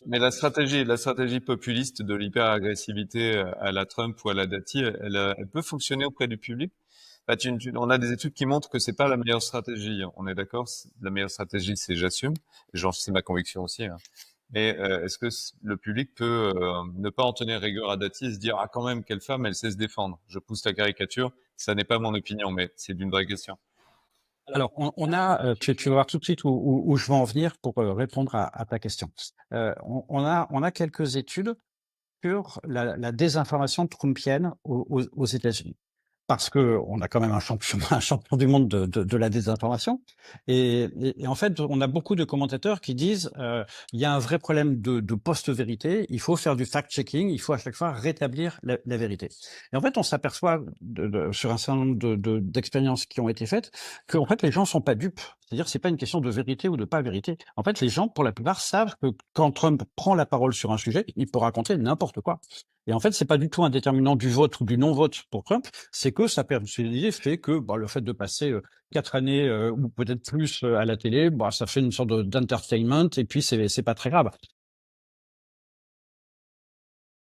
Mais la stratégie populiste de l'hyper-agressivité à la Trump ou à la Dati, elle peut fonctionner auprès du public. Bah, on a des études qui montrent que c'est pas la meilleure stratégie. On est d'accord? La meilleure stratégie, c'est j'assume. Genre, c'est ma conviction aussi, hein. Mais est-ce que le public peut ne pas en tenir rigueur à Dati et se dire ah quand même quelle femme, elle sait se défendre. Je pousse la caricature. Ça n'est pas mon opinion, mais c'est d'une vraie question. Alors, on a, tu vas voir tout de suite où je veux en venir pour répondre à ta question. On a quelques études sur la désinformation trumpienne aux États-Unis. Parce que on a quand même un champion, un champion du monde de la désinformation. Et en fait, on a beaucoup de commentateurs qui disent il y a un vrai problème de post-vérité. Il faut faire du fact-checking. Il faut à chaque fois rétablir la vérité. Et en fait, on s'aperçoit sur un certain nombre d'expériences qui ont été faites que en fait les gens sont pas dupes. C'est-à-dire c'est pas une question de vérité ou de pas vérité. En fait, les gens, pour la plupart, savent que quand Trump prend la parole sur un sujet, il peut raconter n'importe quoi. Et en fait, c'est pas du tout un déterminant du vote ou du non-vote pour Trump, c'est que sa personnalité fait que bah, le fait de passer 4 années ou peut-être plus à la télé, bah, ça fait une sorte d'entertainment et puis c'est pas très grave.